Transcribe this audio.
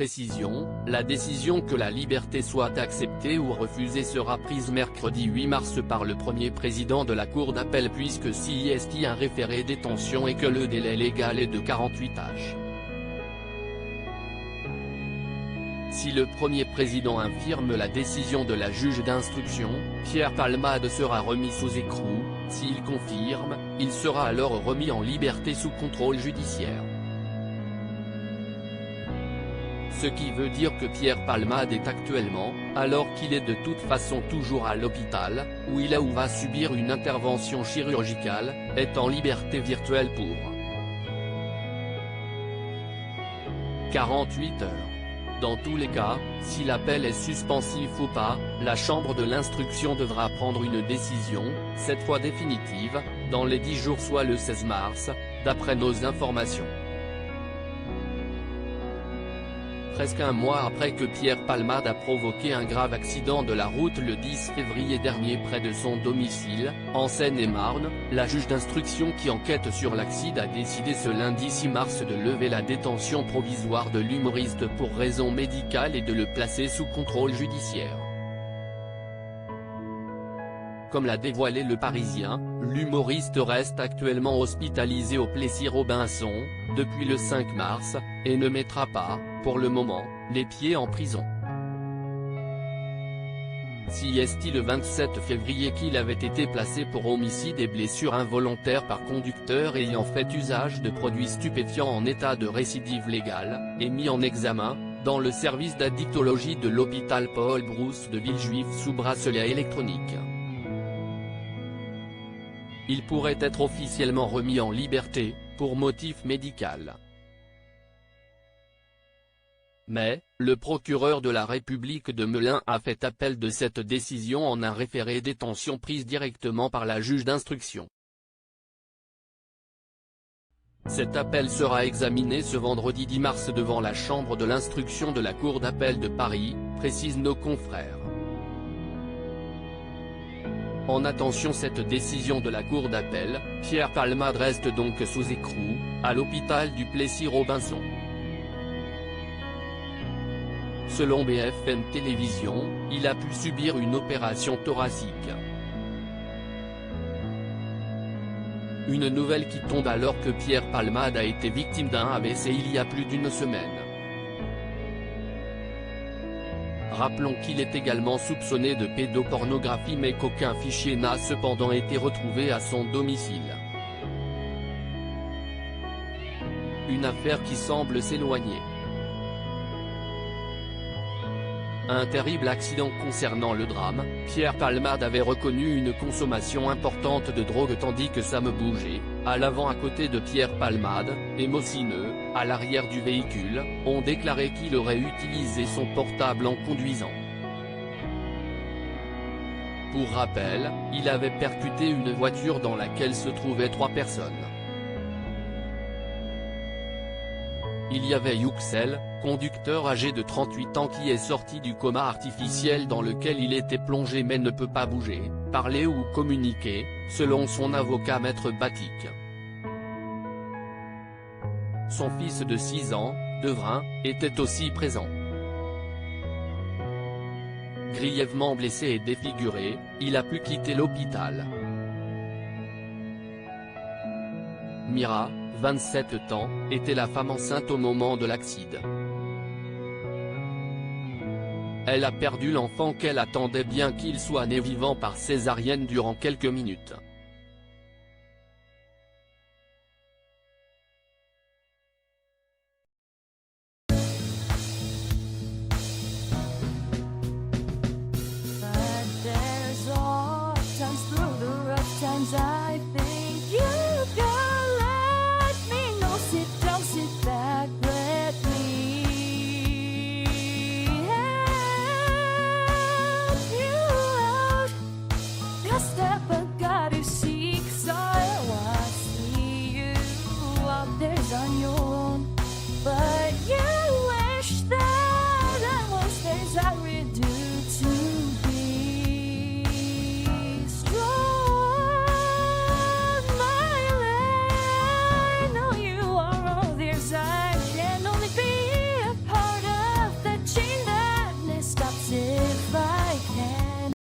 précision, la décision que la liberté soit acceptée ou refusée sera prise mercredi 8 mars par le premier président de la Cour d'appel puisque s'il y a un référé détention et que le délai légal est de 48 heures. Si le premier président infirme la décision de la juge d'instruction, Pierre Palmade sera remis sous écrou. S'il confirme, il sera alors remis en liberté sous contrôle judiciaire. Ce qui veut dire que Pierre Palmade est actuellement, alors qu'il est de toute façon toujours à l'hôpital, où il a ou va subir une intervention chirurgicale, est en liberté virtuelle pour 48 heures. Dans tous les cas, si l'appel est suspensif ou pas, la chambre de l'instruction devra prendre une décision, cette fois définitive, dans les 10 jours soit le 16 mars, d'après nos informations. Presque un mois après que Pierre Palmade a provoqué un grave accident de la route le 10 février dernier près de son domicile, en Seine-et-Marne, la juge d'instruction qui enquête sur l'accident a décidé ce lundi 6 mars de lever la détention provisoire de l'humoriste pour raison médicale et de le placer sous contrôle judiciaire. Comme l'a dévoilé Le Parisien, l'humoriste reste actuellement hospitalisé au Plessis-Robinson, depuis le 5 mars, et ne mettra pas, pour le moment, les pieds en prison. Si est-il le 27 février qu'il avait été placé pour homicide et blessure involontaire par conducteur ayant fait usage de produits stupéfiants en état de récidive légale, et mis en examen, dans le service d'addictologie de l'hôpital Paul Brousse de Villejuif sous bracelet électronique. Il pourrait être officiellement remis en liberté, pour motif médical. Mais, le procureur de la République de Melun a fait appel de cette décision en un référé détention prise directement par la juge d'instruction. Cet appel sera examiné ce vendredi 10 mars devant la chambre de l'instruction de la Cour d'appel de Paris, précisent nos confrères. En attention cette décision de la Cour d'appel, Pierre Palmade reste donc sous écrou, à l'hôpital du Plessis-Robinson. Selon BFM Télévision, il a pu subir une opération thoracique. Une nouvelle qui tombe alors que Pierre Palmade a été victime d'un AVC il y a plus d'une semaine. Rappelons qu'il est également soupçonné de pédopornographie mais qu'aucun fichier n'a cependant été retrouvé à son domicile. Une affaire qui semble s'éloigner. Un terrible accident concernant le drame, Pierre Palmade avait reconnu une consommation importante de drogue tandis que Sam Bouget, à l'avant à côté de Pierre Palmade, et Mosineux, à l'arrière du véhicule, ont déclaré qu'il aurait utilisé son portable en conduisant. Pour rappel, il avait percuté une voiture dans laquelle se trouvaient 3 personnes. Il y avait Yüksel, conducteur âgé de 38 ans qui est sorti du coma artificiel dans lequel il était plongé mais ne peut pas bouger, parler ou communiquer, selon son avocat Maître Batik. Son fils de 6 ans, Devrin, était aussi présent. Grièvement blessé et défiguré, il a pu quitter l'hôpital. Mira, 27 ans, était la femme enceinte au moment de l'accident. Elle a perdu l'enfant qu'elle attendait bien qu'il soit né vivant par césarienne durant quelques minutes. But there's all times through the rough times I think